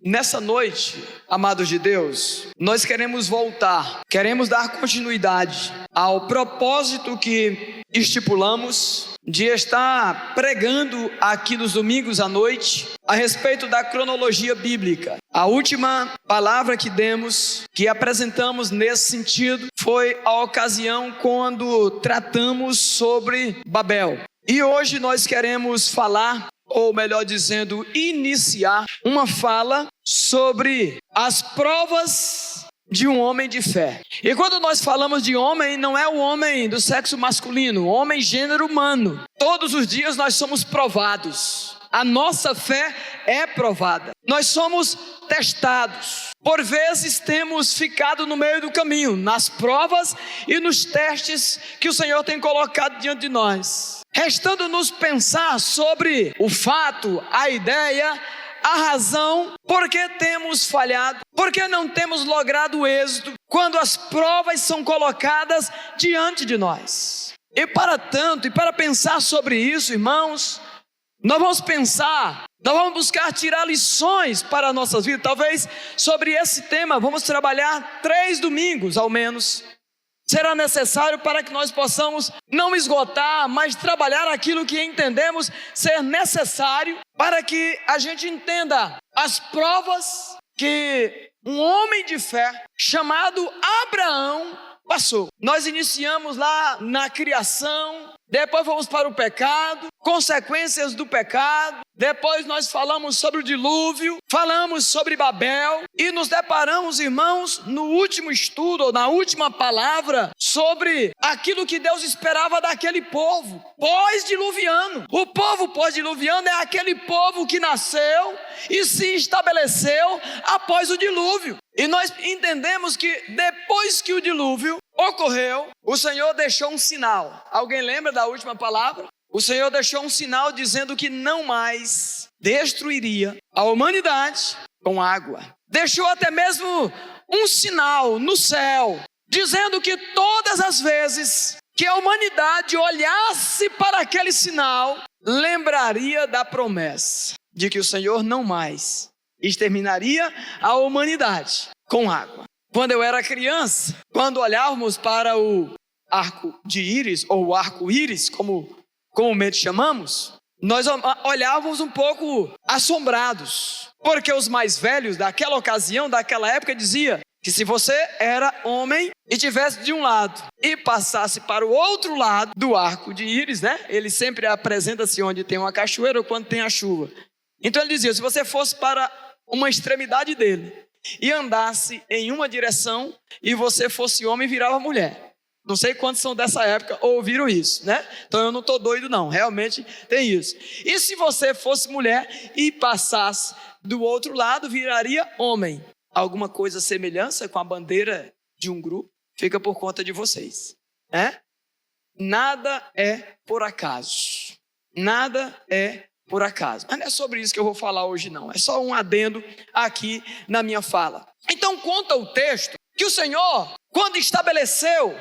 Nessa noite, amados de Deus, nós queremos voltar, queremos dar continuidade ao propósito que estipulamos de estar pregando aqui nos domingos à noite a respeito da cronologia bíblica. A última palavra que demos, que apresentamos nesse sentido, foi a ocasião quando tratamos sobre Babel. E hoje nós queremos falar, ou melhor dizendo, iniciar uma fala sobre as provas de um homem de fé. E quando nós falamos de homem, não é o homem do sexo masculino, homem gênero humano. Todos os dias nós somos provados. A nossa fé é provada. Nós somos testados. Por vezes temos ficado no meio do caminho, nas provas e nos testes que o Senhor tem colocado diante de nós. Restando-nos pensar sobre o fato, a ideia, a razão, por que temos falhado, por que não temos logrado êxito, quando as provas são colocadas diante de nós. E para tanto, e para pensar sobre isso, irmãos, nós vamos buscar tirar lições para as nossas vidas. Talvez sobre esse tema vamos trabalhar 3 domingos ao menos. Será necessário para que nós possamos não esgotar, mas trabalhar aquilo que entendemos ser necessário para que a gente entenda as provas que um homem de fé chamado Abraão passou. Nós iniciamos lá na criação, depois vamos para o pecado, consequências do pecado, depois nós falamos sobre o dilúvio, falamos sobre Babel e nos deparamos, irmãos, no último estudo, ou na última palavra, sobre aquilo que Deus esperava daquele povo pós-diluviano. O povo pós-diluviano é aquele povo que nasceu e se estabeleceu após o dilúvio. E nós entendemos que depois que o dilúvio ocorreu, o Senhor deixou um sinal. Alguém lembra da última palavra? O Senhor deixou um sinal dizendo que não mais destruiria a humanidade com água. Deixou até mesmo um sinal no céu, dizendo que todas as vezes que a humanidade olhasse para aquele sinal, lembraria da promessa de que o Senhor não mais exterminaria a humanidade com água. Quando eu era criança, quando olhávamos para o arco de íris, ou o arco-íris, como comumente chamamos, nós olhávamos um pouco assombrados, porque os mais velhos daquela ocasião, daquela época, diziam que se você era homem e tivesse de um lado e passasse para o outro lado do arco de íris, né? Ele sempre apresenta-se onde tem uma cachoeira ou quando tem a chuva. Então ele dizia, se você fosse para uma extremidade dele e andasse em uma direção e você fosse homem, virava mulher. Não sei quantos são dessa época ouviram isso, né? Então eu não estou doido não, realmente tem isso. E se você fosse mulher e passasse do outro lado, viraria homem. Alguma coisa semelhança com a bandeira de um grupo fica por conta de vocês, né? Nada é por acaso. Nada é por acaso. Mas não é sobre isso que eu vou falar hoje não. É só um adendo aqui na minha fala. Então conta o texto que o Senhor, quando estabeleceu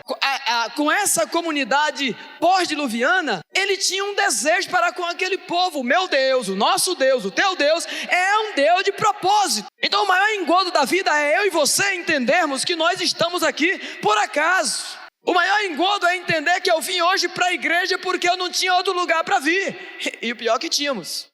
com essa comunidade pós-diluviana, ele tinha um desejo para com aquele povo. Meu Deus, o nosso Deus, o teu Deus, é um Deus de propósito. Então o maior engodo da vida é eu e você entendermos que nós estamos aqui por acaso. O maior engodo é entender que eu vim hoje para a igreja porque eu não tinha outro lugar para vir. E o pior que tínhamos.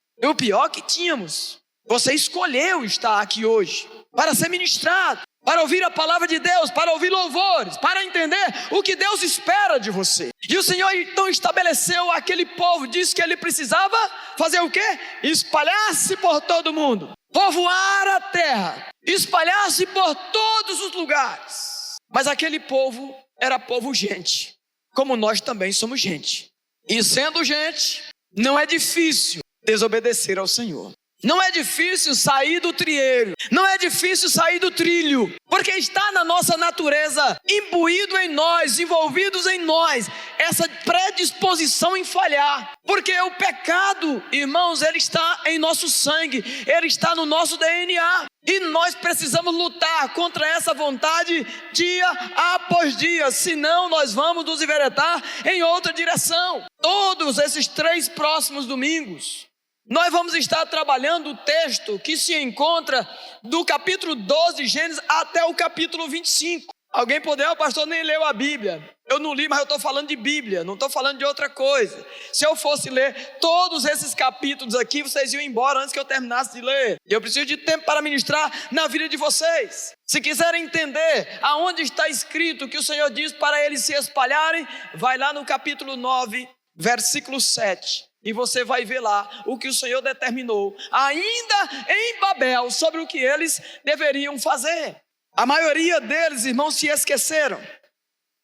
Você escolheu estar aqui hoje para ser ministrado, para ouvir a palavra de Deus, para ouvir louvores, para entender o que Deus espera de você. E o Senhor então estabeleceu aquele povo, disse que ele precisava fazer o quê? Espalhar-se por todo mundo, povoar a terra, espalhar-se por todos os lugares. Mas aquele povo era povo gente, como nós também somos gente. E sendo gente, não é difícil desobedecer ao Senhor. Não é difícil sair do trieiro, não é difícil sair do trilho, porque está na nossa natureza, imbuído em nós, envolvidos em nós, essa predisposição em falhar. Porque o pecado, irmãos, ele está em nosso sangue, ele está no nosso DNA. E nós precisamos lutar contra essa vontade dia após dia, senão nós vamos nos enveredar em outra direção. Todos esses 3 próximos domingos, Nós vamos estar trabalhando o texto que se encontra do capítulo 12 de Gênesis até o capítulo 25. Alguém poderia, o pastor nem leu a Bíblia. Eu não li, mas eu estou falando de Bíblia, não estou falando de outra coisa. Se eu fosse ler todos esses capítulos aqui, vocês iam embora antes que eu terminasse de ler. E eu preciso de tempo para ministrar na vida de vocês. Se quiserem entender aonde está escrito que o Senhor diz para eles se espalharem, vai lá no capítulo 9, versículo 7. E você vai ver lá o que o Senhor determinou, ainda em Babel, sobre o que eles deveriam fazer. A maioria deles, irmãos, se esqueceram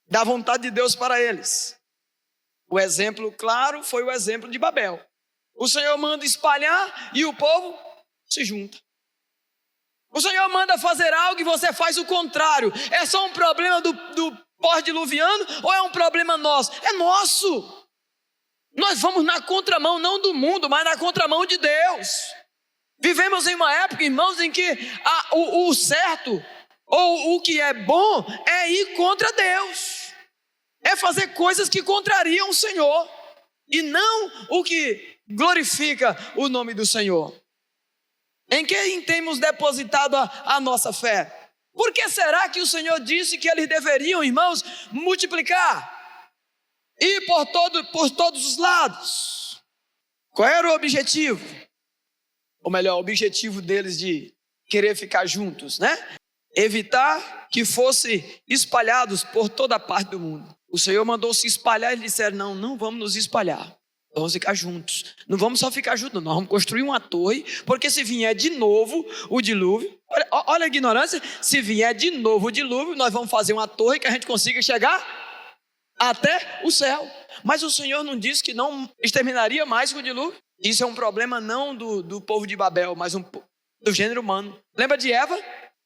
da vontade de Deus para eles. O exemplo claro foi o exemplo de Babel. O Senhor manda espalhar e o povo se junta. O Senhor manda fazer algo e você faz o contrário. É só um problema do pós-diluviano ou é um problema nosso? É nosso. Nós vamos na contramão, não do mundo, mas na contramão de Deus. Vivemos em uma época, irmãos, em que o certo ou o que é bom é ir contra Deus, é fazer coisas que contrariam o Senhor e não o que glorifica o nome do Senhor. Em quem temos depositado a nossa fé? Por que será que o Senhor disse que eles deveriam, irmãos, multiplicar e por todos os lados? Qual era o objetivo? Ou melhor, o objetivo deles de querer ficar juntos, né? Evitar que fossem espalhados por toda parte do mundo. O Senhor mandou se espalhar e eles disseram, não vamos nos espalhar. Vamos ficar juntos. Não vamos só ficar juntos, nós vamos construir uma torre, porque se vier de novo o dilúvio, olha a ignorância, se vier de novo o dilúvio, nós vamos fazer uma torre que a gente consiga chegar até o céu. Mas o Senhor não disse que não exterminaria mais com o dilúvio. Isso é um problema não do povo de Babel, mas do gênero humano. Lembra de Eva?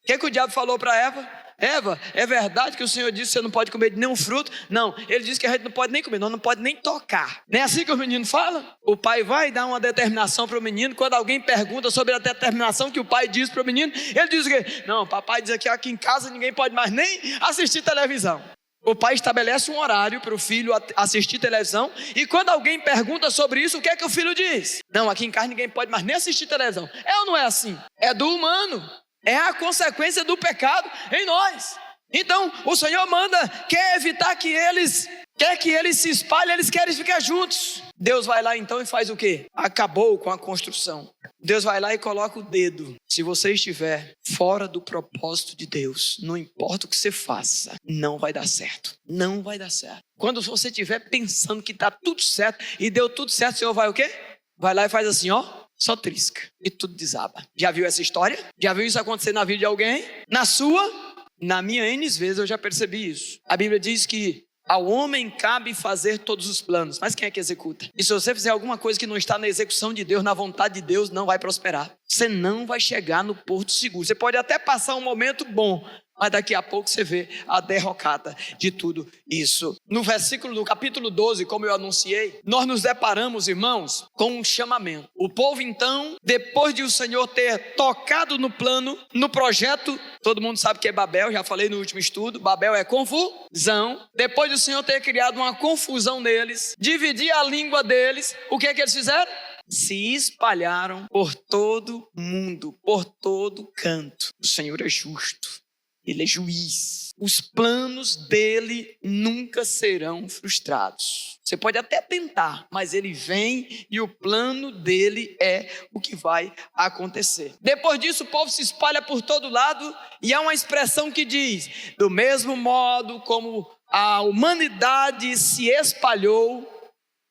O que o diabo falou para Eva? Eva, é verdade que o Senhor disse que você não pode comer de nenhum fruto? Não, ele disse que a gente não pode nem comer, nós não pode nem tocar. Não é assim que o menino fala? O pai vai dar uma determinação para o menino. Quando alguém pergunta sobre a determinação que o pai diz para o menino, ele diz o quê? Não, papai diz aqui em casa ninguém pode mais nem assistir televisão. O pai estabelece um horário para o filho assistir televisão. E quando alguém pergunta sobre isso, o que é que o filho diz? Não, aqui em casa ninguém pode mais nem assistir televisão. É ou não é assim? É do humano. É a consequência do pecado em nós. Então o Senhor quer evitar que eles se espalhem, eles querem ficar juntos. Deus vai lá então e faz o quê? Acabou com a construção. Deus vai lá e coloca o dedo. Se você estiver fora do propósito de Deus, não importa o que você faça, não vai dar certo. Não vai dar certo. Quando você estiver pensando que está tudo certo e deu tudo certo, o Senhor vai o quê? Vai lá e faz assim, ó. Só trisca e tudo desaba. Já viu essa história? Já viu isso acontecer na vida de alguém? Na sua? Na minha N vezes eu já percebi isso. A Bíblia diz que ao homem cabe fazer todos os planos, mas quem é que executa? E se você fizer alguma coisa que não está na execução de Deus, na vontade de Deus, não vai prosperar. Você não vai chegar no porto seguro. Você pode até passar um momento bom, mas daqui a pouco você vê a derrocada de tudo isso. No versículo do capítulo 12, como eu anunciei, nós nos deparamos, irmãos, com um chamamento. O povo então, depois de o Senhor ter tocado no plano, no projeto, todo mundo sabe que é Babel, já falei no último estudo, Babel é confusão. Depois do Senhor ter criado uma confusão neles, dividir a língua deles, o que é que eles fizeram? Se espalharam por todo mundo, por todo canto. O Senhor é justo. Ele é juiz. Os planos dele nunca serão frustrados. Você pode até tentar, mas ele vem e o plano dele é o que vai acontecer. Depois disso, o povo se espalha por todo lado e há uma expressão que diz: do mesmo modo como a humanidade se espalhou,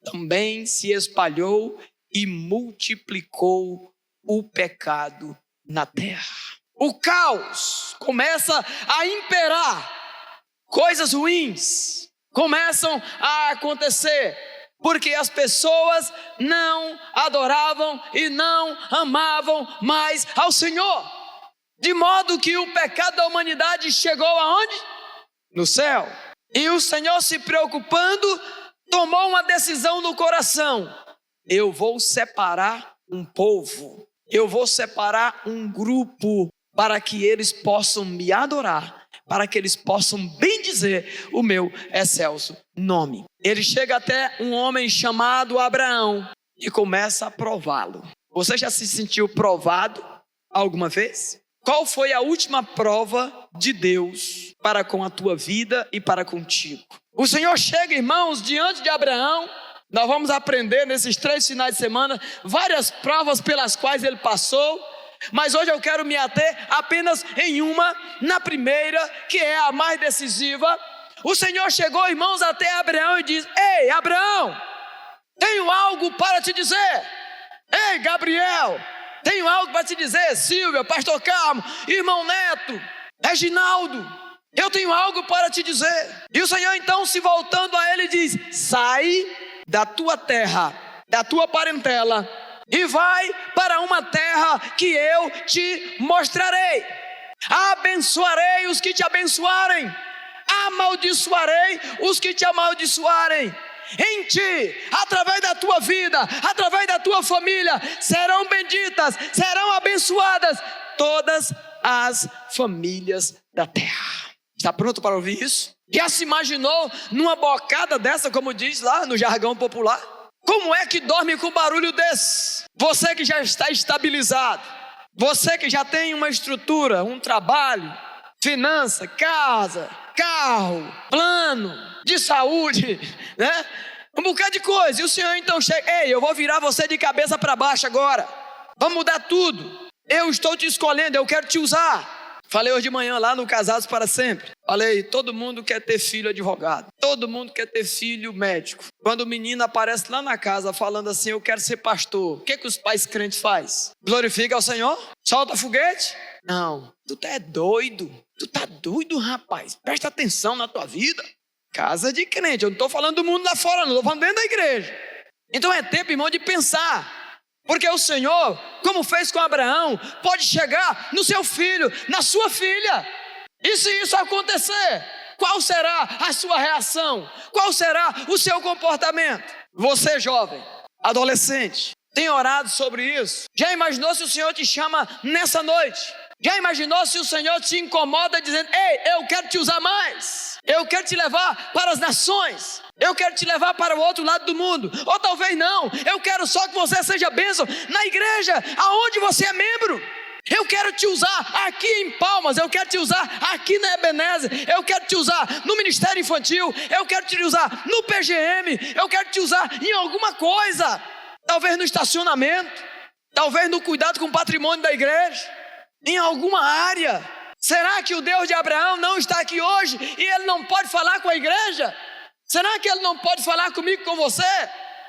também se espalhou e multiplicou o pecado na terra. O caos começa a imperar, coisas ruins começam a acontecer, porque as pessoas não adoravam e não amavam mais ao Senhor, de modo que o pecado da humanidade chegou aonde? No céu. E o Senhor, se preocupando, tomou uma decisão no coração: eu vou separar um povo, eu vou separar um grupo, para que eles possam me adorar, para que eles possam bendizer o meu excelso nome. Ele chega até um homem chamado Abraão e começa a prová-lo. Você já se sentiu provado alguma vez? Qual foi a última prova de Deus para com a tua vida e para contigo? O Senhor chega, irmãos, diante de Abraão. Nós vamos aprender nesses 3 finais de semana várias provas pelas quais ele passou, mas hoje eu quero me ater apenas em uma, na primeira, que é a mais decisiva. O Senhor chegou, irmãos, até Abraão e diz: ei, Abraão, tenho algo para te dizer. Ei, Gabriel, tenho algo para te dizer. Silvia, pastor Carmo, irmão Neto, Reginaldo, eu tenho algo para te dizer. E o Senhor então, se voltando a ele, diz: sai da tua terra, da tua parentela, e vai para uma terra que eu te mostrarei. Abençoarei os que te abençoarem, amaldiçoarei os que te amaldiçoarem. Em ti, através da tua vida, através da tua família, serão benditas, serão abençoadas todas as famílias da terra. Está pronto para ouvir isso? Já se imaginou numa bocada dessa, como diz lá no jargão popular? Como é que dorme com barulho desse? Você que já está estabilizado, você que já tem uma estrutura, um trabalho, finança, casa, carro, plano de saúde, né? Um bocado de coisa. E o Senhor então chega: ei, eu vou virar você de cabeça para baixo agora. Vamos mudar tudo. Eu estou te escolhendo, eu quero te usar. Falei hoje de manhã lá no Casados para Sempre. Falei, todo mundo quer ter filho advogado. Todo mundo quer ter filho médico. Quando o menino aparece lá na casa falando assim: eu quero ser pastor, o que os pais crentes fazem? Glorifica ao Senhor? Solta foguete? Não, tu tá doido. Tu tá doido, rapaz. Presta atenção na tua vida. Casa de crente, eu não estou falando do mundo lá fora, não, estou falando dentro da igreja. Então é tempo, irmão, de pensar. Porque o Senhor, como fez com Abraão, pode chegar no seu filho, na sua filha. E se isso acontecer, qual será a sua reação? Qual será o seu comportamento? Você, jovem, adolescente, tem orado sobre isso? Já imaginou se o Senhor te chama nessa noite? Já imaginou se o Senhor te incomoda dizendo: ei, eu quero te usar mais, eu quero te levar para as nações, eu quero te levar para o outro lado do mundo? Ou talvez não, eu quero só que você seja bênção na igreja aonde você é membro. Eu quero te usar aqui em Palmas, eu quero te usar aqui na Ebenezer, eu quero te usar no Ministério Infantil, eu quero te usar no PGM, eu quero te usar em alguma coisa, talvez no estacionamento, talvez no cuidado com o patrimônio da igreja, em alguma área. Será que o Deus de Abraão não está aqui hoje e ele não pode falar com a igreja? Será que ele não pode falar comigo, com você?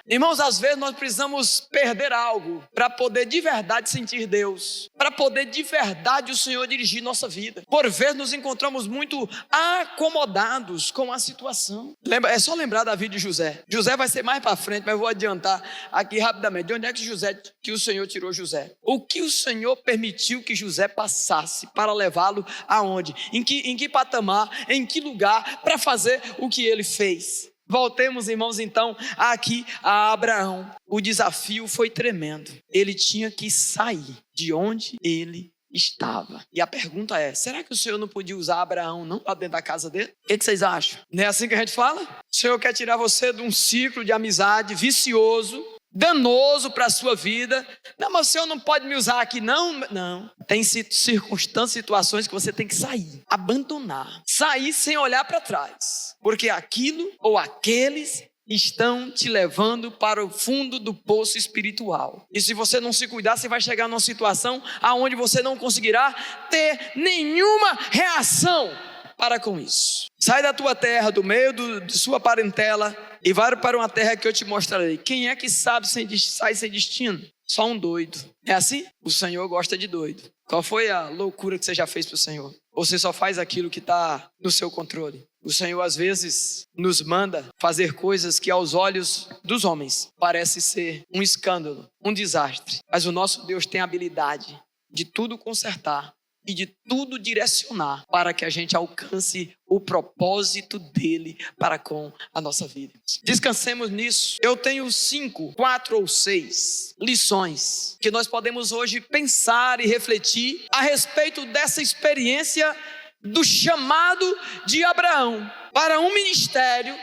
Irmãos, às vezes nós precisamos perder algo para poder de verdade sentir Deus, para poder de verdade o Senhor dirigir nossa vida. Por vezes nos encontramos muito acomodados com a situação. É só lembrar da vida de José. José vai ser mais para frente, mas eu vou adiantar aqui rapidamente. De onde é que o Senhor tirou José? O que o Senhor permitiu que José passasse para levá-lo aonde? Em que patamar, em que lugar, para fazer o que ele fez? Voltemos, irmãos, então, aqui a Abraão. O desafio foi tremendo. Ele tinha que sair de onde ele estava. E a pergunta é: será que o Senhor não podia usar Abraão não lá dentro da casa dele? O que vocês acham? Não é assim que a gente fala? O Senhor quer tirar você de um ciclo de amizade vicioso, danoso para a sua vida. Não, mas o Senhor não pode me usar aqui, não. Não, tem circunstâncias, situações que você tem que sair, abandonar, sair sem olhar para trás, porque aquilo ou aqueles estão te levando para o fundo do poço espiritual. E se você não se cuidar, você vai chegar numa situação aonde você não conseguirá ter nenhuma reação para com isso. Sai da tua terra, do meio de sua parentela, e vai para uma terra que eu te mostrarei. Quem é que sabe sai sem destino? Só um doido. É assim? O Senhor gosta de doido. Qual foi a loucura que você já fez para o Senhor? Ou você só faz aquilo que está no seu controle? O Senhor às vezes nos manda fazer coisas que aos olhos dos homens parece ser um escândalo, um desastre. Mas o nosso Deus tem a habilidade de tudo consertar e de tudo direcionar para que a gente alcance o propósito dele para com a nossa vida. Descansemos nisso. Eu tenho 5, 4 ou 6 lições que nós podemos hoje pensar e refletir a respeito dessa experiência do chamado de Abraão para um ministério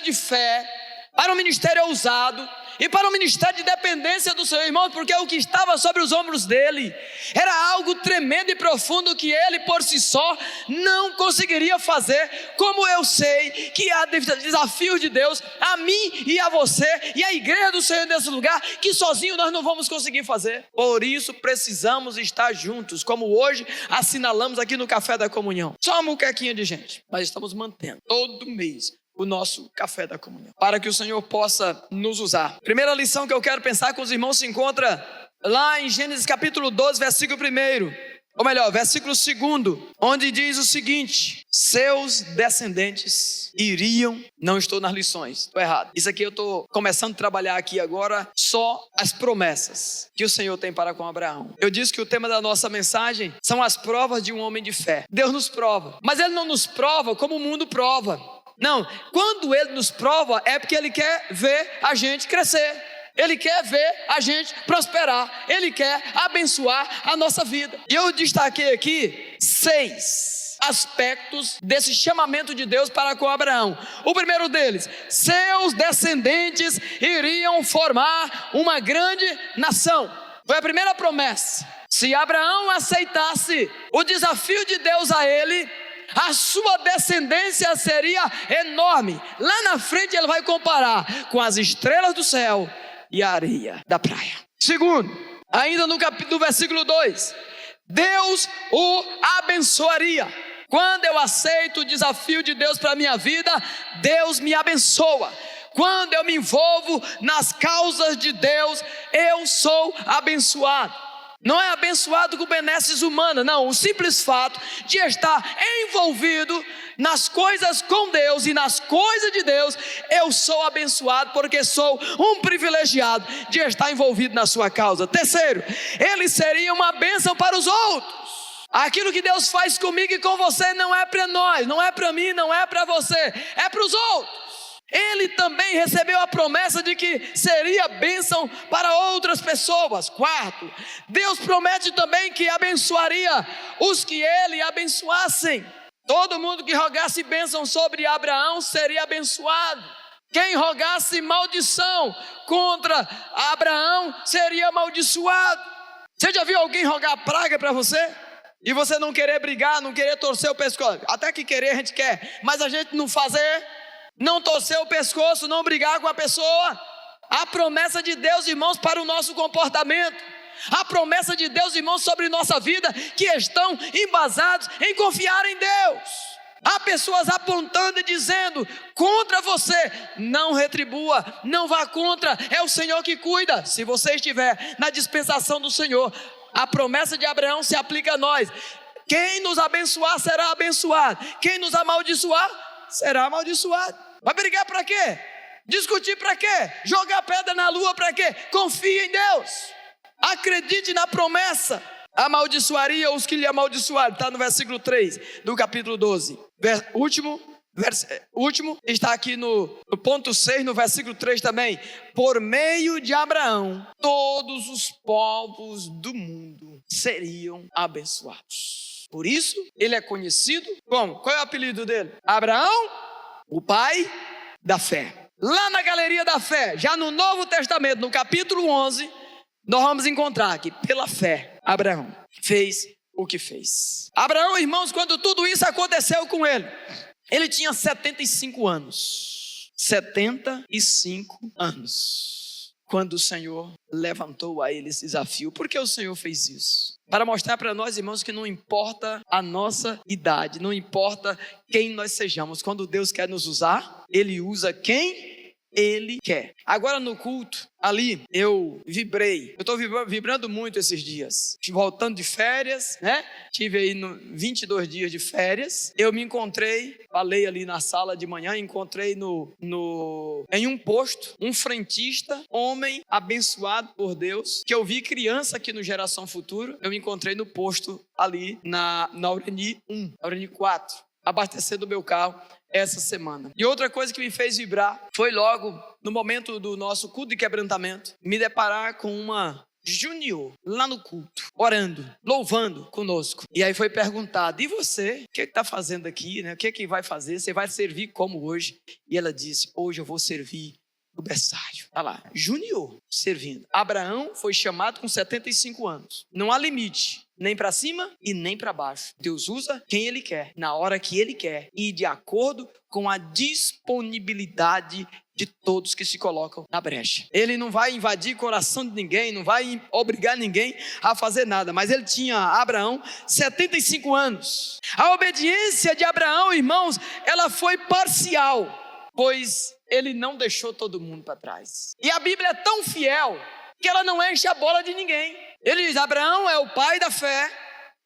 de fé, para um ministério ousado e para um ministério de dependência do Senhor, irmãos, porque o que estava sobre os ombros dele era algo tremendo e profundo que ele por si só não conseguiria fazer, como eu sei que há desafios de Deus a mim e a você e a igreja do Senhor nesse lugar, que sozinho nós não vamos conseguir fazer. Por isso precisamos estar juntos, como hoje assinalamos aqui no Café da Comunhão. Só uma muquequinha de gente, mas estamos mantendo todo mês o nosso café da comunhão, para que o Senhor possa nos usar. Primeira lição que eu quero pensar com os irmãos se encontra lá em Gênesis capítulo 12, versículo 1, ou melhor, versículo 2, onde diz o seguinte: seus descendentes iriam, não estou nas lições, estou errado. Isso aqui eu estou começando a trabalhar aqui agora, só as promessas que o Senhor tem para com Abraão. Eu disse que o tema da nossa mensagem são as provas de um homem de fé. Deus nos prova, mas Ele não nos prova como o mundo prova. Não, quando Ele nos prova é porque Ele quer ver a gente crescer, Ele quer ver a gente prosperar, Ele quer abençoar a nossa vida. E eu destaquei aqui 6 aspectos desse chamamento de Deus para com Abraão. O primeiro deles: seus descendentes iriam formar uma grande nação. Foi a primeira promessa. Se Abraão aceitasse o desafio de Deus a ele, a sua descendência seria enorme. Lá na frente ele vai comparar com as estrelas do céu e a areia da praia. Segundo, ainda no versículo 2, Deus o abençoaria. Quando eu aceito o desafio de Deus para a minha vida, Deus me abençoa. Quando eu me envolvo nas causas de Deus, eu sou abençoado. Não é abençoado com benesses humanas, não. O simples fato de estar envolvido nas coisas com Deus e nas coisas de Deus, eu sou abençoado porque sou um privilegiado de estar envolvido na sua causa. Terceiro, ele seria uma bênção para os outros. Aquilo que Deus faz comigo e com você não é para nós, não é para mim, não é para você, é para os outros. Ele também recebeu a promessa de que seria bênção para outras pessoas. Quarto, Deus promete também que abençoaria os que ele abençoassem. Todo mundo que rogasse bênção sobre Abraão seria abençoado. Quem rogasse maldição contra Abraão seria amaldiçoado. Você já viu alguém rogar praga para você? E você não querer brigar, não querer torcer o pescoço? Até que querer a gente quer, mas a gente não fazer, não torcer o pescoço, não brigar com a pessoa. A promessa de Deus, irmãos, para o nosso comportamento, a promessa de Deus, irmãos, sobre nossa vida, que estão embasados em confiar em Deus. Há pessoas apontando e dizendo contra você: não retribua, não vá contra, é o Senhor que cuida. Se você estiver na dispensação do Senhor, a promessa de Abraão se aplica a nós. Quem nos abençoar será abençoado, quem nos amaldiçoar será amaldiçoado. Vai brigar para quê? Discutir para quê? Jogar pedra na lua para quê? Confie em Deus, acredite na promessa. Amaldiçoaria os que lhe amaldiçoaram, está no versículo 3 do capítulo 12. Último está aqui no ponto 6, no versículo 3 também. Por meio de Abraão, todos os povos do mundo seriam abençoados. Por isso, ele é conhecido como, qual é o apelido dele? Abraão, o pai da fé. Lá na galeria da fé, já no Novo Testamento, no capítulo 11, nós vamos encontrar que pela fé, Abraão fez o que fez. Abraão, irmãos, quando tudo isso aconteceu com ele, ele tinha 75 anos. 75 anos. Quando o Senhor levantou a ele esse desafio. Por que o Senhor fez isso? Para mostrar para nós, irmãos, que não importa a nossa idade, não importa quem nós sejamos. Quando Deus quer nos usar, Ele usa quem Ele quer. Agora no culto, ali, eu estou vibrando muito esses diem voltando de férias, né? Tive aí 22 dias de férias. Eu me encontrei, falei ali na sala de manhã, encontrei em um posto, um frentista, homem abençoado por Deus, que eu vi criança aqui no Geração Futuro. Eu me encontrei no posto ali na Aureni 1, Aureni 4, abastecendo o meu carro essa semana. E outra coisa que me fez vibrar foi logo no momento do nosso culto de quebrantamento, me deparar com uma junior lá no culto, orando, louvando conosco. E aí foi perguntado: e você? O que está fazendo aqui? Né? O que vai fazer? Você vai servir como hoje? E ela disse: hoje eu vou servir do berçário. Está lá, junior, servindo. Abraão foi chamado com 75 anos. Não há limite, nem para cima e nem para baixo. Deus usa quem Ele quer, na hora que Ele quer e de acordo com a disponibilidade de todos que se colocam na brecha. Ele não vai invadir o coração de ninguém, não vai obrigar ninguém a fazer nada, mas ele tinha, Abraão, 75 anos. A obediência de Abraão, irmãos, ela foi parcial, pois ele não deixou todo mundo para trás. E a Bíblia é tão fiel que ela não enche a bola de ninguém. Ele diz, Abraão é o pai da fé.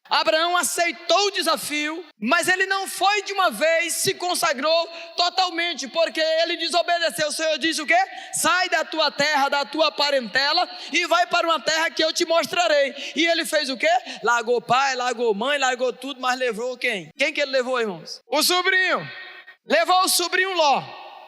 Abraão aceitou o desafio, mas ele não foi de uma vez, se consagrou totalmente, porque ele desobedeceu. O Senhor disse o quê? Sai da tua terra, da tua parentela e vai para uma terra que eu te mostrarei. E ele fez o quê? Largou pai, largou mãe, largou tudo, mas levou quem? Quem que ele levou, irmãos? O sobrinho. Levou o sobrinho Ló.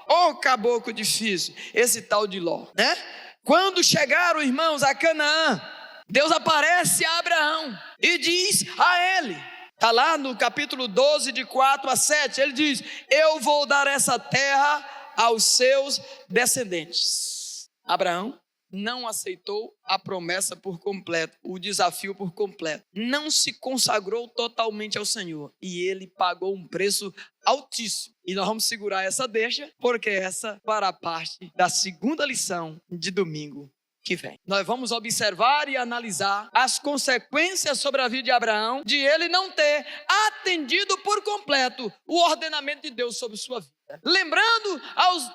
Ô caboclo difícil, esse tal de Ló, né? Quando chegaram, irmãos, a Canaã, Deus aparece a Abraão e diz a ele, está lá no capítulo 12, de 4 a 7, ele diz, eu vou dar essa terra aos seus descendentes. Abraão não aceitou a promessa por completo, o desafio por completo. Não se consagrou totalmente ao Senhor e ele pagou um preço altíssimo. E nós vamos segurar essa deixa, porque essa fará parte da segunda lição de domingo que vem. Nós vamos observar e analisar as consequências sobre a vida de Abraão, de ele não ter atendido por completo o ordenamento de Deus sobre sua vida. Lembrando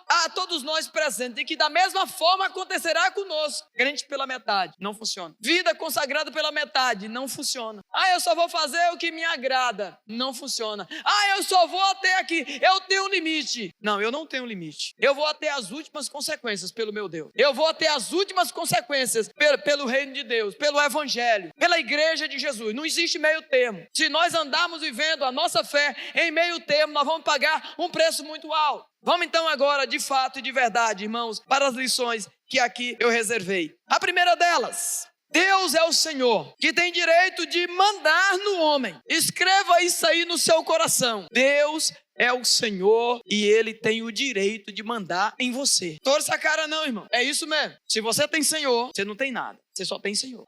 a todos nós presentes de que da mesma forma acontecerá conosco. Crente pela metade, não funciona. Vida consagrada pela metade, não funciona. Eu só vou fazer o que me agrada, não funciona. Eu só vou até aqui, eu tenho um limite. Não, eu não tenho limite. Eu vou até as últimas consequências pelo meu Deus. Eu vou até as últimas consequências pelo reino de Deus, pelo evangelho, pela igreja de Jesus. Não existe meio termo. Se nós andarmos vivendo a nossa fé em meio termo, nós vamos pagar um preço muito alto. Vamos então agora, de fato e de verdade, irmãos, para as lições que aqui eu reservei. A primeira delas, Deus é o Senhor que tem direito de mandar no homem. Escreva isso aí no seu coração. Deus é o Senhor e Ele tem o direito de mandar em você. Torça a cara não, irmão. É isso mesmo. Se você tem Senhor, você não tem nada. Você só tem Senhor.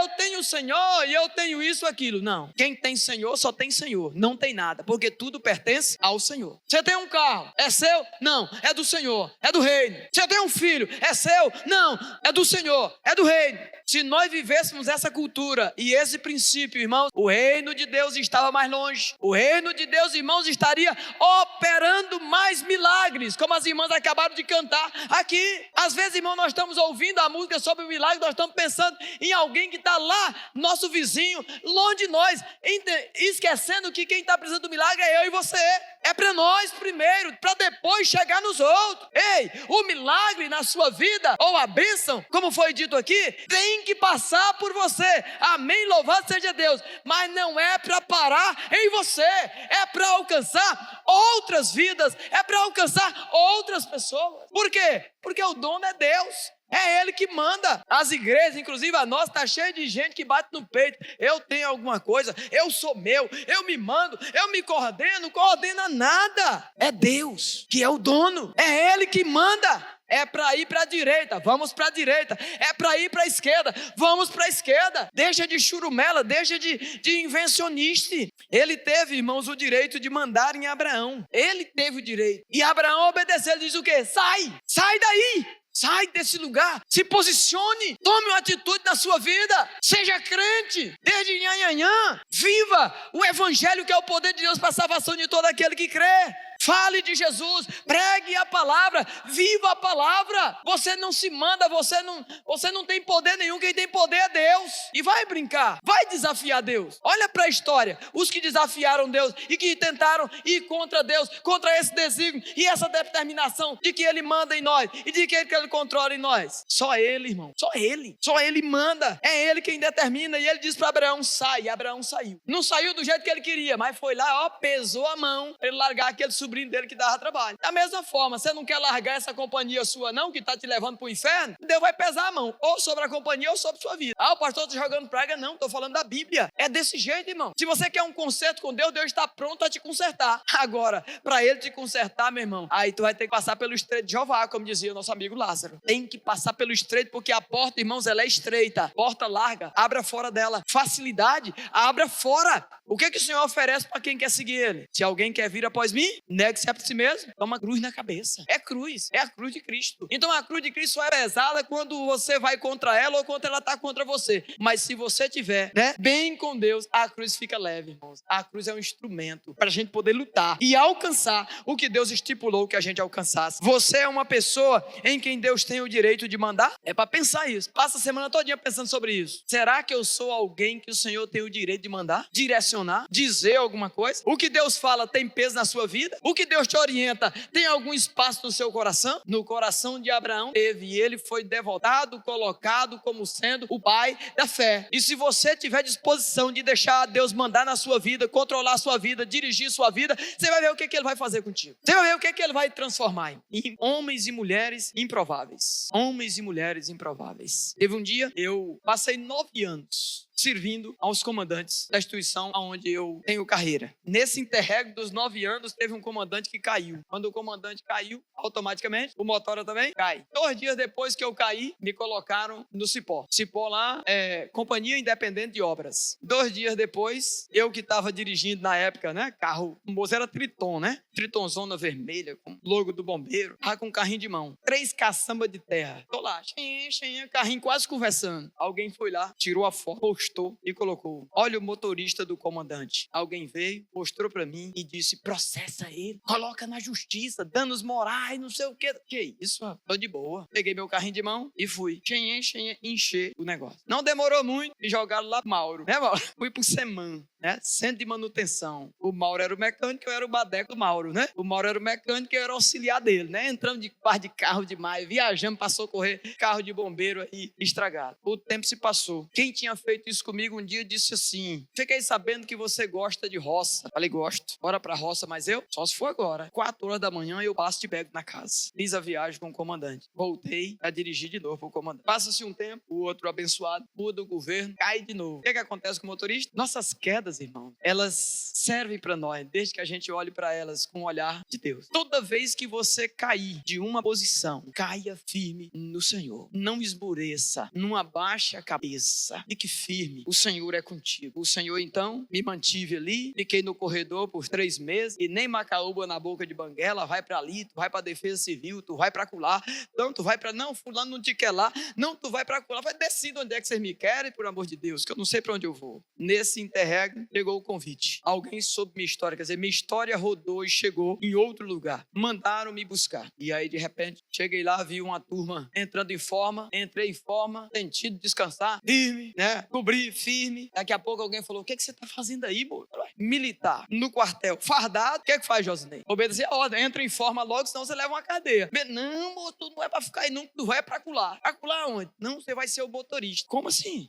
Eu tenho Senhor e eu tenho isso, aquilo. Não. Quem tem Senhor só tem Senhor. Não tem nada, porque tudo pertence ao Senhor. Você tem um carro, é seu? Não, é do Senhor, é do reino. Você tem um filho, é seu? Não, é do Senhor, é do reino. Se nós vivêssemos essa cultura e esse princípio, irmãos, o reino de Deus estava mais longe. O reino de Deus, irmãos, estaria operando mais milagres, como as irmãs acabaram de cantar aqui. Às vezes, irmão, nós estamos ouvindo a música sobre o milagre, nós estamos pensando em alguém que está lá, nosso vizinho, longe de nós, esquecendo que quem está precisando do milagre é eu e você. É para nós primeiro, para depois chegar nos outros. Ei, o milagre na sua vida, ou a bênção, como foi dito aqui, tem que passar por você. Amém, louvado seja Deus. Mas não é para parar em você, é para alcançar outras vidas, é para alcançar outras pessoas. Por quê? Porque o dono é Deus. É Ele que manda. As igrejas, inclusive a nossa, está cheia de gente que bate no peito. Eu tenho alguma coisa, eu sou meu, eu me mando, eu me coordeno. Não coordena nada. É Deus que é o dono. É Ele que manda. É para ir para a direita, vamos para a direita. É para ir para a esquerda, vamos para a esquerda. Deixa de churumela, deixa de invencioniste. Ele teve, irmãos, o direito de mandar em Abraão. Ele teve o direito. E Abraão obedeceu, ele diz o quê? Sai daí. Sai desse lugar, se posicione, tome uma atitude na sua vida, seja crente, desde nhanhanhã, viva o evangelho que é o poder de Deus para a salvação de todo aquele que crê. Fale de Jesus, pregue a palavra, viva a palavra. Você não se manda, você não tem poder nenhum, quem tem poder é Deus. E vai brincar, vai desafiar Deus. Olha para a história, os que desafiaram Deus e que tentaram ir contra Deus, contra esse desígnio e essa determinação de que Ele manda em nós e de que Ele controla em nós. Só Ele, irmão, só Ele manda. É Ele quem determina. E Ele diz para Abraão, sai, e Abraão saiu. Não saiu do jeito que ele queria, mas foi lá, pesou a mão para ele largar aquele sobrinho sobrinho dele que dava trabalho. Da mesma forma, você não quer largar essa companhia sua não, que está te levando para o inferno? Deus vai pesar a mão, ou sobre a companhia ou sobre a sua vida. O pastor está jogando praga? Não, estou falando da Bíblia. É desse jeito, irmão. Se você quer um conserto com Deus, Deus está pronto a te consertar. Agora, para Ele te consertar, meu irmão, aí tu vai ter que passar pelo estreito de Jeová, como dizia o nosso amigo Lázaro. Tem que passar pelo estreito, porque a porta, irmãos, ela é estreita. Porta larga, abra fora dela. Facilidade, abra fora. O que o Senhor oferece para quem quer seguir Ele? Se alguém quer vir após mim, negue-se a si mesmo. Toma cruz na cabeça. É cruz, é a cruz de Cristo. Então a cruz de Cristo só é pesada quando você vai contra ela ou quando ela está contra você. Mas se você tiver, bem com Deus, a cruz fica leve, irmãos. A cruz é um instrumento para a gente poder lutar e alcançar o que Deus estipulou que a gente alcançasse. Você é uma pessoa em quem Deus tem o direito de mandar? É para pensar isso. Passa a semana todinha pensando sobre isso. Será que eu sou alguém que o Senhor tem o direito de mandar? Direcionar? Dizer alguma coisa? O que Deus fala tem peso na sua vida? O que Deus te orienta tem algum espaço no seu coração? No coração de Abraão teve, e ele foi devotado, colocado como sendo o pai da fé. E se você tiver disposição de deixar Deus mandar na sua vida, controlar a sua vida, dirigir sua vida, você vai ver o que Ele vai fazer contigo. Você vai ver o que Ele vai transformar em homens e mulheres improváveis. Homens e mulheres improváveis. Teve um dia, eu passei 9 anos servindo aos comandantes da instituição onde eu tenho carreira. Nesse interregno dos 9 anos, teve um comandante que caiu. Quando o comandante caiu, automaticamente, o motora também cai. 2 dias depois que eu caí, me colocaram no Cipó. Cipó lá é Companhia Independente de Obras. 2 dias depois, eu que estava dirigindo na época, carro, o moço era Triton, Tritonzona vermelha, com logo do bombeiro, com um carrinho de mão. 3 caçambas de terra. Tô lá, carrinho quase conversando. Alguém foi lá, tirou a foto, postou e colocou: olha o motorista do comandante. Alguém veio, mostrou pra mim e disse: processa ele, coloca na justiça, danos morais, não sei o quê. Que isso, tô de boa. Peguei meu carrinho de mão e fui. Encher o negócio. Não demorou muito e jogaram lá pro Mauro. Mauro? Fui pro Seman, Centro de manutenção. O Mauro era o mecânico, eu era o badeco do Mauro, O Mauro era o mecânico, eu era auxiliar dele, Entramos de par de carro demais, viajamos para socorrer carro de bombeiro aí estragado. O tempo se passou. Quem tinha feito isso comigo um dia disse assim: fiquei sabendo que você gosta de roça. Falei: gosto. Bora pra roça, mas eu? Só se for agora. 4 horas da manhã eu passo e te pego na casa. Fiz a viagem com o comandante. Voltei a dirigir de novo pro comandante. Passa-se um tempo, o outro abençoado, muda o governo, cai de novo. O que acontece com o motorista? Nossas quedas, irmão, elas servem para nós, desde que a gente olhe para elas com o olhar de Deus. Toda vez que você cair de uma posição, caia firme no Senhor. Não esmoreça, não abaixe a cabeça. Fique firme. O Senhor é contigo. O Senhor, então, me mantive ali, fiquei no corredor por 3 meses, e nem macaúba na boca de banguela, vai para ali, tu vai para a defesa civil, tu vai para acolá, não, tu vai para, não, fulano não te quer lá, não, tu vai para acolá, vai decidir onde é que vocês me querem, por amor de Deus, que eu não sei para onde eu vou. Nesse interregno, chegou o convite. Alguém soube minha história, quer dizer, minha história rodou e chegou em outro lugar. Mandaram me buscar. E aí, de repente, cheguei lá, vi uma turma entrando em forma, entrei em forma, sentido descansar, firme, cobri firme. Daqui a pouco alguém falou: o que você está fazendo aí, moço? Militar, no quartel, fardado. O que faz, Josinei? Obedecer a ordem, entra em forma logo, senão você leva uma cadeia. Não, moço, tu não é para ficar aí, não, tu vai para acolá. Acolá onde? Não, você vai ser o motorista. Como assim?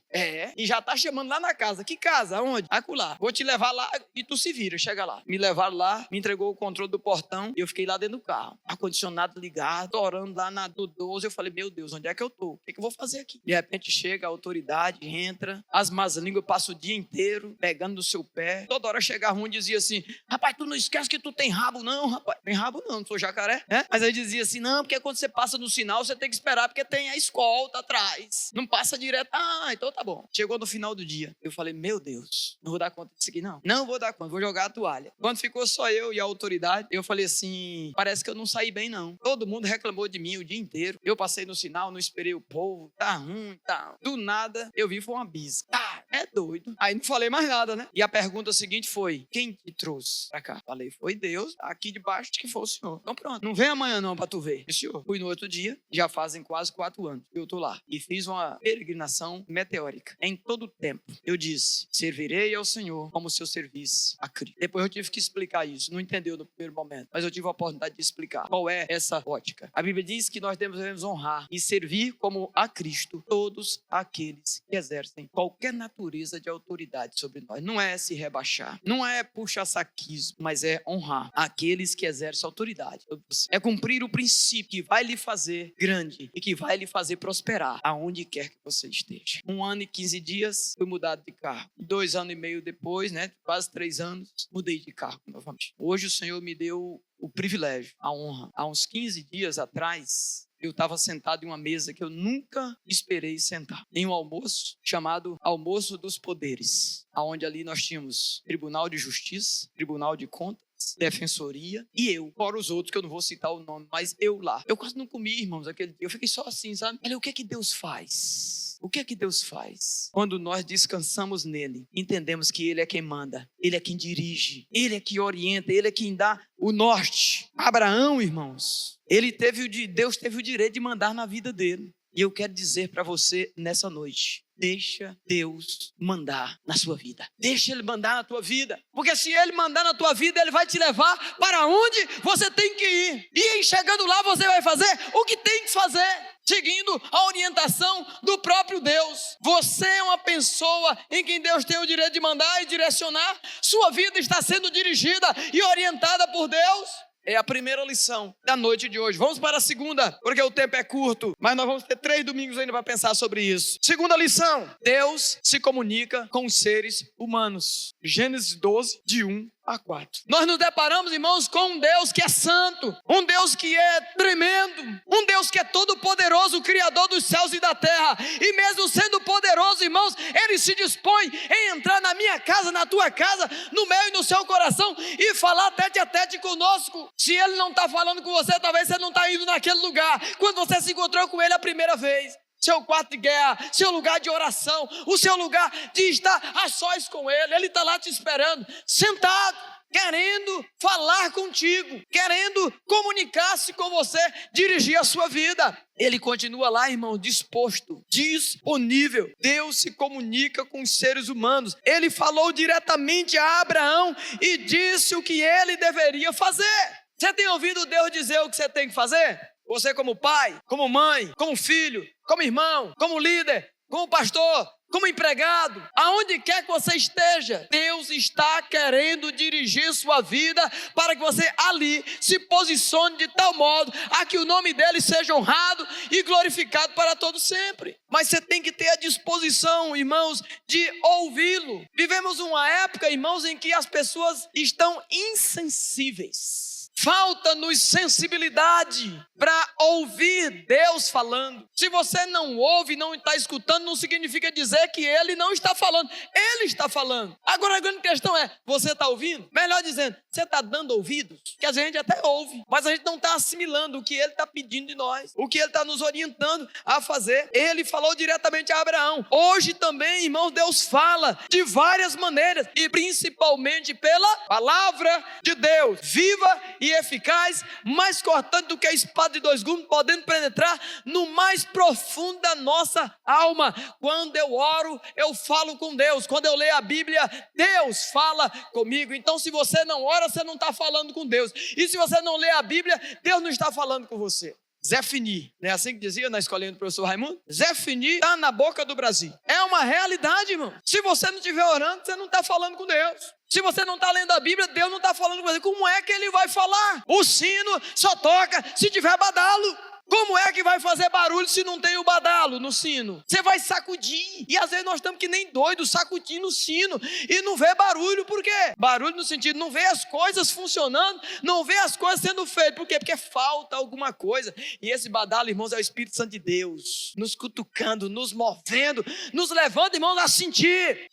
E já tá chamando lá na casa. Que casa? Onde? Acolá. Vou te levar lá e tu se vira, chega lá. Me levaram lá, me entregou o controle do portão e eu fiquei lá dentro do carro. Ar-condicionado ligado, orando lá do 12. Eu falei: meu Deus, onde é que eu tô? O que eu vou fazer aqui? De repente chega a autoridade, entra, as más línguas passam o dia inteiro pegando no seu pé. Toda hora chegava um e dizia assim: rapaz, tu não esquece que tu tem rabo não, rapaz. Tem rabo não sou jacaré, Mas aí dizia assim: não, porque quando você passa no sinal, você tem que esperar porque tem a escolta atrás. Não passa direto. Então tá bom. Chegou no final do dia. Eu falei: meu Deus, não vou dar conta disso aqui não. Não vou dar conta, vou jogar a toalha. Quando ficou só eu e a autoridade, eu falei assim: parece que eu não saí bem não. Todo mundo reclamou de mim o dia inteiro. Eu passei no sinal, não esperei o povo. Tá ruim, tá. Do nada, eu vi foi uma bisca. É doido. Aí não falei mais nada, E a pergunta seguinte foi: quem te trouxe pra cá? Falei: foi Deus, aqui debaixo que foi o senhor. Então pronto, não vem amanhã não pra tu ver. E senhor, fui no outro dia, já fazem quase 4 anos. Eu tô lá e fiz uma peregrinação meteórica. Em todo o tempo, eu disse: servirei ao Senhor como se eu servisse a Cristo. Depois eu tive que explicar isso. Não entendeu no primeiro momento, mas eu tive a oportunidade de explicar qual é essa ótica. A Bíblia diz que nós devemos honrar e servir como a Cristo todos aqueles que exercem qualquer natureza natureza de autoridade sobre nós. Não é se rebaixar, não é puxa-saquismo, mas é honrar aqueles que exercem autoridade. É cumprir o princípio que vai lhe fazer grande e que vai lhe fazer prosperar aonde quer que você esteja. 1 ano e 15 dias, fui mudado de carro. 2 anos e meio depois, quase 3 anos, mudei de carro novamente. Hoje o Senhor me deu o privilégio, a honra. Há uns 15 dias atrás, eu estava sentado em uma mesa que eu nunca esperei sentar. Em um almoço chamado Almoço dos Poderes, onde ali nós tínhamos Tribunal de Justiça, Tribunal de Contas, Defensoria e eu, fora os outros que eu não vou citar o nome, mas eu lá. Eu quase não comi, irmãos, aquele dia. Eu fiquei só assim, sabe? Olha, o que é que Deus faz? O que é que Deus faz? Quando nós descansamos nele, entendemos que ele é quem manda, ele é quem dirige, ele é quem orienta, ele é quem dá o norte. Abraão, irmãos, Deus teve o direito de mandar na vida dele. E eu quero dizer para você nessa noite, deixa Deus mandar na sua vida. Deixa Ele mandar na tua vida. Porque se Ele mandar na tua vida, Ele vai te levar para onde você tem que ir. E chegando lá, você vai fazer o que tem que fazer, seguindo a orientação do próprio Deus. Você é uma pessoa em quem Deus tem o direito de mandar e direcionar. Sua vida está sendo dirigida e orientada por Deus. É a primeira lição da noite de hoje. Vamos para a segunda, porque o tempo é curto, mas nós vamos ter 3 domingos ainda para pensar sobre isso. Segunda lição: Deus se comunica com os seres humanos. Gênesis 12, de 1 a 4. Nós nos deparamos, irmãos, com um Deus que é santo, um Deus que é tremendo, um Deus que é todo poderoso, o Criador dos céus e da terra. E mesmo sendo poderoso, irmãos, Ele se dispõe em entrar na minha casa, na tua casa, no meu e no seu coração e falar tete a tete conosco. Se Ele não está falando com você, talvez você não está indo naquele lugar quando você se encontrou com Ele a primeira vez. Seu quarto de guerra, seu lugar de oração, o seu lugar de estar a sós com Ele. Ele está lá te esperando, sentado, querendo falar contigo, querendo comunicar-se com você, dirigir a sua vida. Ele continua lá, irmão, disposto, disponível. Deus se comunica com os seres humanos. Ele falou diretamente a Abraão e disse o que ele deveria fazer. Você tem ouvido Deus dizer o que você tem que fazer? Você como pai, como mãe, como filho, como irmão, como líder, como pastor, como empregado, aonde quer que você esteja, Deus está querendo dirigir sua vida para que você ali se posicione de tal modo a que o nome dele seja honrado e glorificado para todo sempre. Mas você tem que ter a disposição, irmãos, de ouvi-lo. Vivemos uma época, irmãos, em que as pessoas estão insensíveis. Falta-nos sensibilidade para ouvir Deus falando. Se você não ouve, não está escutando, não significa dizer que Ele não está falando. Ele está falando. Agora a grande questão é, você está ouvindo? Melhor dizendo, você está dando ouvidos? Que a gente até ouve, mas a gente não está assimilando o que Ele está pedindo de nós, o que Ele está nos orientando a fazer. Ele falou diretamente a Abraão. Hoje também, irmãos, Deus fala de várias maneiras e principalmente pela palavra de Deus, viva e eficaz, mais cortante do que a espada de 2 gumes, podendo penetrar no mais profundo da nossa alma. Quando eu oro, eu falo com Deus. Quando eu leio a Bíblia, Deus fala comigo. Então, se você não ora, você não está falando com Deus. E se você não lê a Bíblia, Deus não está falando com você. Zé Fini, não é assim que dizia na escolinha do professor Raimundo? Zé Fini está na boca do Brasil. É uma realidade, irmão. Se você não estiver orando, você não está falando com Deus. Se você não está lendo a Bíblia, Deus não está falando com você. Como é que Ele vai falar? O sino só toca se tiver badalo. Como é que vai fazer barulho se não tem o badalo no sino? Você vai sacudir. E às vezes nós estamos que nem doidos sacudindo o sino e não vê barulho. Por quê? Barulho no sentido, não vê as coisas funcionando, não vê as coisas sendo feitas. Por quê? Porque falta alguma coisa. E esse badalo, irmãos, é o Espírito Santo de Deus, nos cutucando, nos movendo, nos levando, irmãos, a sentir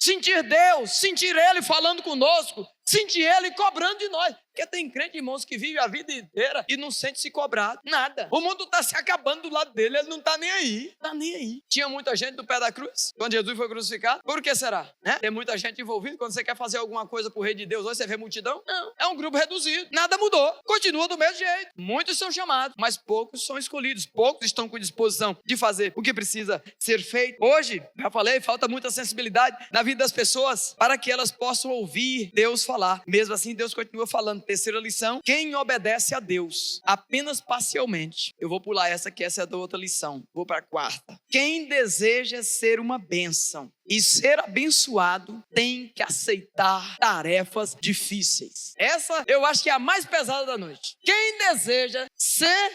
Deus, sentir Ele falando conosco, sentir Ele cobrando de nós. Porque tem crente, irmãos, que vive a vida inteira e não sente se cobrado. Nada. O mundo está se acabando do lado dele, ele não está nem aí. Está nem aí. Tinha muita gente do pé da cruz, quando Jesus foi crucificado. Por que será? Tem muita gente envolvida. Quando você quer fazer alguma coisa pro Rei de Deus, hoje você vê multidão? Não. É um grupo reduzido. Nada mudou. Continua do mesmo jeito. Muitos são chamados, mas poucos são escolhidos. Poucos estão com disposição de fazer o que precisa ser feito. Hoje, já falei, falta muita sensibilidade na vida das pessoas para que elas possam ouvir Deus falar. Mesmo assim, Deus continua falando. terceira lição, quem obedece a Deus apenas parcialmente. Eu vou pular essa aqui, essa é da outra lição. Vou para a quarta. Quem deseja ser uma bênção e ser abençoado tem que aceitar tarefas difíceis. Essa eu acho que é a mais pesada da noite. Quem deseja ser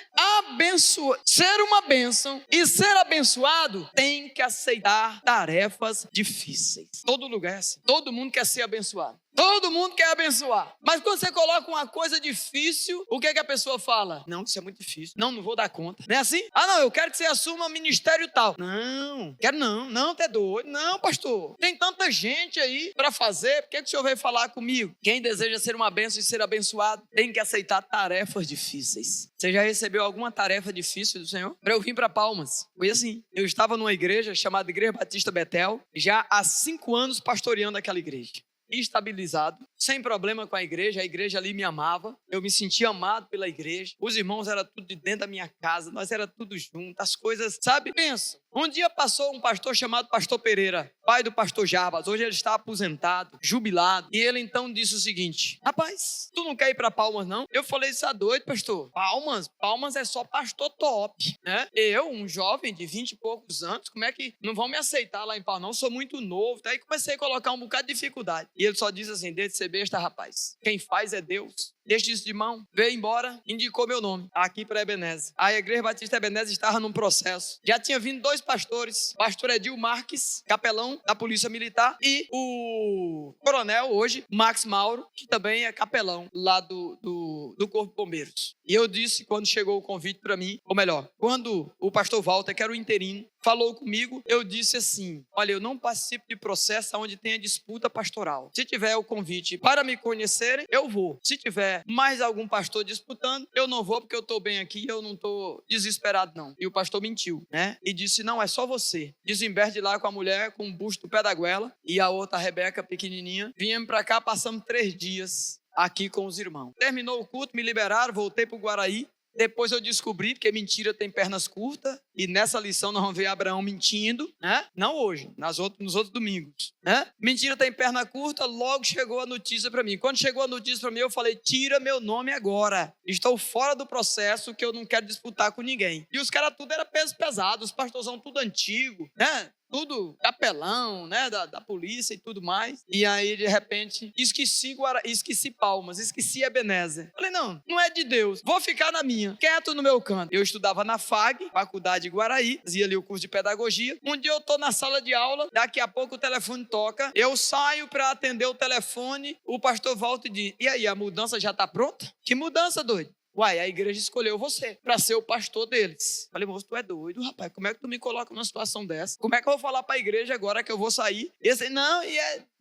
uma bênção e ser abençoado tem que aceitar tarefas difíceis. Todo lugar é assim. Todo mundo quer ser abençoado. Todo mundo quer abençoar. Mas quando você coloca uma coisa difícil, o que é que a pessoa fala? Não, isso é muito difícil. Não vou dar conta. Não é assim? Ah, não, eu quero que você assuma um ministério tal. Não, quero não. Não, tá doido. Não, pastor. Tem tanta gente aí para fazer. Por que o senhor veio falar comigo? Quem deseja ser uma bênção e ser abençoado tem que aceitar tarefas difíceis. Você já recebeu alguma tarefa difícil do Senhor? Para eu vir para Palmas. Foi assim. Eu estava numa igreja chamada Igreja Batista Betel, já há 5 anos pastoreando aquela igreja. Estabilizado, sem problema com a igreja ali me amava, eu me sentia amado pela igreja, os irmãos eram tudo de dentro da minha casa, nós era tudo junto, as coisas, sabe? Pensa, um dia passou um pastor chamado Pastor Pereira, pai do pastor Jarbas, hoje ele está aposentado, jubilado, e ele então disse o seguinte: rapaz, tu não quer ir para Palmas não? Eu falei, isso é doido, pastor, Palmas é só pastor top, né? Eu, um jovem de 20 e poucos anos, como é que não vão me aceitar lá em Palmas? Não, sou muito novo, daí comecei a colocar um bocado de dificuldade. E ele só diz assim: deixa de ser besta, rapaz. Quem faz é Deus. Deixa isso de mão. Veio embora, indicou meu nome aqui para Ebenezer. A Igreja Batista Ebenezer estava num processo. Já tinha vindo 2 pastores. Pastor Edil Marques, capelão da Polícia Militar, e o coronel hoje, Max Mauro, que também é capelão lá do Corpo de Bombeiros. E eu disse, quando chegou o convite para mim, ou melhor, quando o pastor Walter, que era o interino, falou comigo, eu disse assim: olha, eu não participo de processo onde tenha disputa pastoral. Se tiver o convite para me conhecerem, eu vou. Se tiver mais algum pastor disputando, eu não vou, porque eu estou bem aqui, eu não estou desesperado não. E o pastor mentiu, né? E disse: não, é só você. Desemberde lá com a mulher, com o busto do pé da goela, e a outra, a Rebeca, pequenininha. Viemos para cá, passamos 3 dias aqui com os irmãos. Terminou o culto, me liberaram, voltei para o Guaraí. Depois eu descobri que mentira tem pernas curtas, e nessa lição nós vamos ver Abraão mentindo, né? Não hoje, nos outros domingos, né? Mentira tem perna curta, logo chegou a notícia para mim. Quando chegou a notícia para mim, eu falei: tira meu nome agora. Estou fora do processo, que eu não quero disputar com ninguém. E os caras tudo era peso pesado, os pastorzão tudo antigo, né? Tudo capelão, né, da polícia e tudo mais. E aí, de repente, esqueci Palmas, esqueci Ebenezer. Falei, não é de Deus, vou ficar na minha, quieto no meu canto. Eu estudava na FAG, Faculdade de Guaraí, fazia ali o curso de pedagogia. Um dia eu tô na sala de aula, daqui a pouco o telefone toca, eu saio para atender o telefone, o pastor volta e diz: e aí, a mudança já tá pronta? Que mudança, doido? Uai, a igreja escolheu você para ser o pastor deles. Falei, moço, tu é doido, rapaz. Como é que tu me coloca numa situação dessa? Como é que eu vou falar para a igreja agora que eu vou sair? E assim, não,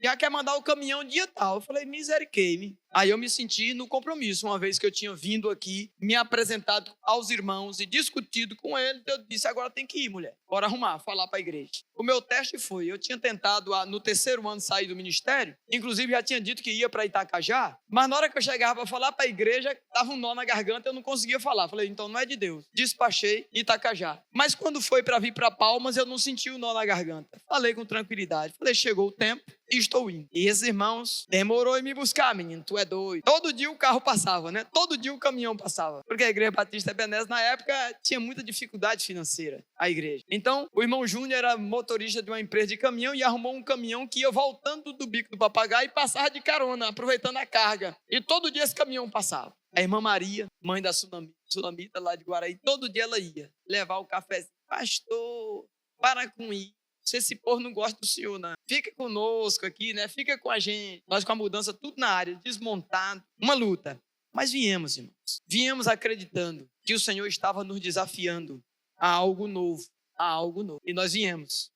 já quer mandar o caminhão dia tal. Eu falei, misericórdia. Aí eu me senti no compromisso. Uma vez que eu tinha vindo aqui, me apresentado aos irmãos e discutido com eles, eu disse: agora tem que ir, mulher. Bora arrumar, falar para a igreja. O meu teste foi: eu tinha tentado no 3º ano sair do ministério, inclusive já tinha dito que ia para Itacajá, mas na hora que eu chegava para falar para a igreja, dava um nó na garganta, eu não conseguia falar. Falei, então não é de Deus. Despachei Itacajá. Mas quando foi para vir para Palmas, eu não senti o nó na garganta. Falei com tranquilidade. Falei, chegou o tempo e estou indo. E esses irmãos demorou em me buscar, menino, tu é doido. Todo dia o carro passava, né? Todo dia o caminhão passava. Porque a Igreja Batista Ebenezer, na época, tinha muita dificuldade financeira, a igreja. Então, o irmão Júnior era motorista de uma empresa de caminhão e arrumou um caminhão que ia voltando do Bico do Papagaio e passava de carona, aproveitando a carga. E todo dia esse caminhão passava. A irmã Maria, mãe da Sulamita lá de Guaraí, todo dia ela ia levar o café. Pastor, para com isso. Esse povo não gosta do senhor, não. Fica conosco aqui, né? Fica com a gente. Nós com a mudança tudo na área, desmontado. Uma luta. Mas viemos, irmãos. Viemos acreditando que o Senhor estava nos desafiando a algo novo. A algo novo. E nós viemos.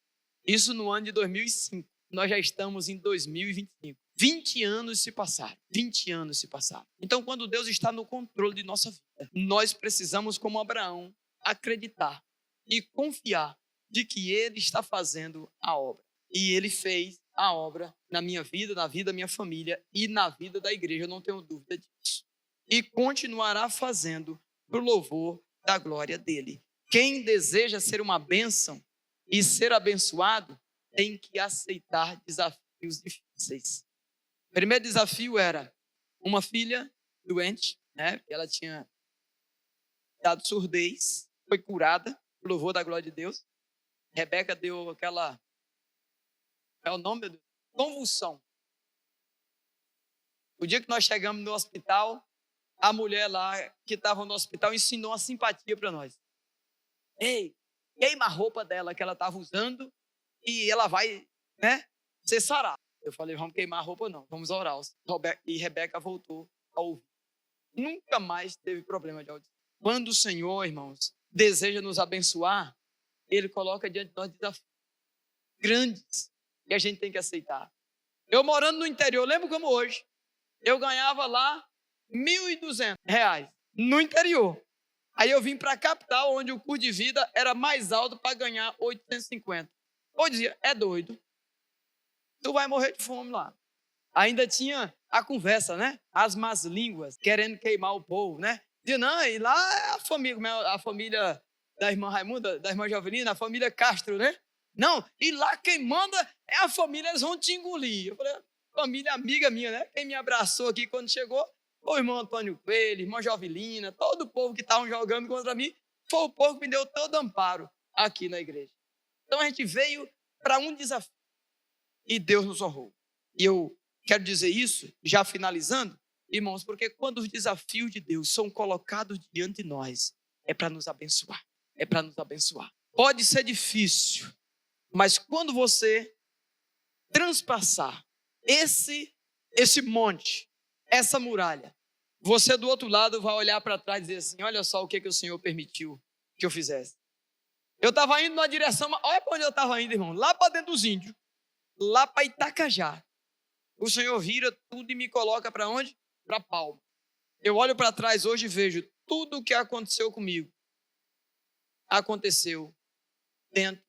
Isso no ano de 2005. Nós já estamos em 2025. 20 anos se passaram. 20 anos se passaram. Então, quando Deus está no controle de nossa vida, nós precisamos, como Abraão, acreditar e confiar de que Ele está fazendo a obra. E Ele fez a obra na minha vida, na vida da minha família e na vida da igreja, eu não tenho dúvida disso. E continuará fazendo para o louvor da glória dEle. Quem deseja ser uma bênção e ser abençoado tem que aceitar desafios difíceis. O primeiro desafio era: uma filha doente, né? Ela tinha dado surdez, foi curada, louvor da glória de Deus. Rebeca deu aquela, é o nome, meu Deus, convulsão. O dia que nós chegamos no hospital, a mulher lá que estava no hospital ensinou uma simpatia para nós. Ei, queima a roupa dela que ela estava usando e ela vai, né, ser sarada. Eu falei, vamos queimar a roupa não, vamos orar. E Rebeca voltou a ouvir. Nunca mais teve problema de audição. Quando o Senhor, irmãos, deseja nos abençoar, Ele coloca diante de nós desafios grandes que a gente tem que aceitar. Eu morando no interior, lembro como hoje, eu ganhava lá R$ 1.200 no interior. Aí eu vim para a capital, onde o custo de vida era mais alto para ganhar 850. Eu dizia, é doido, tu vai morrer de fome lá. Ainda tinha a conversa, né? As más línguas, querendo queimar o povo, né? Dizia, não, e lá é a família da irmã Raimunda, da irmã Jovelina, a família Castro, né? Não, e lá quem manda é a família, eles vão te engolir. Eu falei, família amiga minha, né? Quem me abraçou aqui quando chegou, o irmão Antônio Coelho, irmã Jovelina, todo o povo que estavam jogando contra mim, foi o povo que me deu todo amparo aqui na igreja. Então a gente veio para um desafio e Deus nos honrou. E eu quero dizer isso, já finalizando, irmãos, porque quando os desafios de Deus são colocados diante de nós, é para nos abençoar, é para nos abençoar. Pode ser difícil, mas quando você transpassar esse monte, essa muralha, você do outro lado vai olhar para trás e dizer assim, olha só o que o Senhor permitiu que eu fizesse. Eu estava indo numa direção, olha para onde eu estava indo, irmão, lá para dentro dos índios, lá para Itacajá. O Senhor vira tudo e me coloca para onde? Para Palma. Eu olho para trás hoje e vejo tudo o que aconteceu comigo. Aconteceu dentro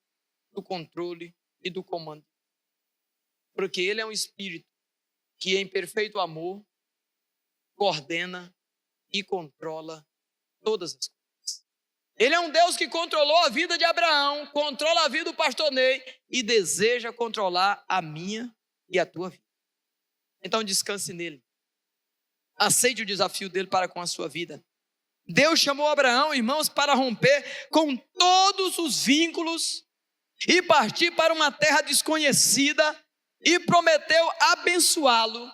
do controle e do comando. Porque Ele é um Espírito que em perfeito amor coordena e controla todas as coisas. Ele é um Deus que controlou a vida de Abraão, controla a vida do pastor Ney e deseja controlar a minha e a tua vida. Então descanse nele. Aceite o desafio dele para com a sua vida. Deus chamou Abraão, irmãos, para romper com todos os vínculos e partir para uma terra desconhecida e prometeu abençoá-lo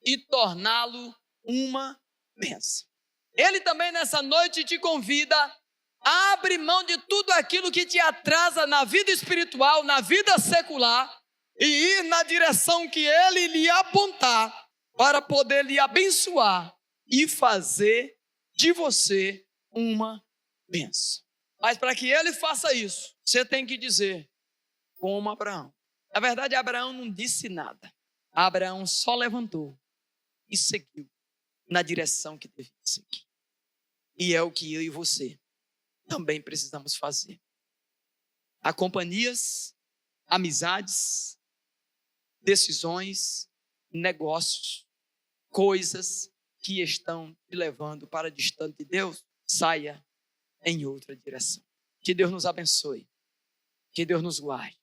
e torná-lo uma bênção. Ele também nessa noite te convida a abrir mão de tudo aquilo que te atrasa na vida espiritual, na vida secular e ir na direção que Ele lhe apontar para poder lhe abençoar e fazer de você uma bênção. Mas para que Ele faça isso, você tem que dizer como Abraão. Na verdade, Abraão não disse nada. Abraão só levantou e seguiu na direção que devia seguir. E é o que eu e você também precisamos fazer. Há companhias, amizades, decisões, negócios, coisas que estão te levando para distante de Deus. Saia em outra direção. Que Deus nos abençoe. Que Deus nos guarde.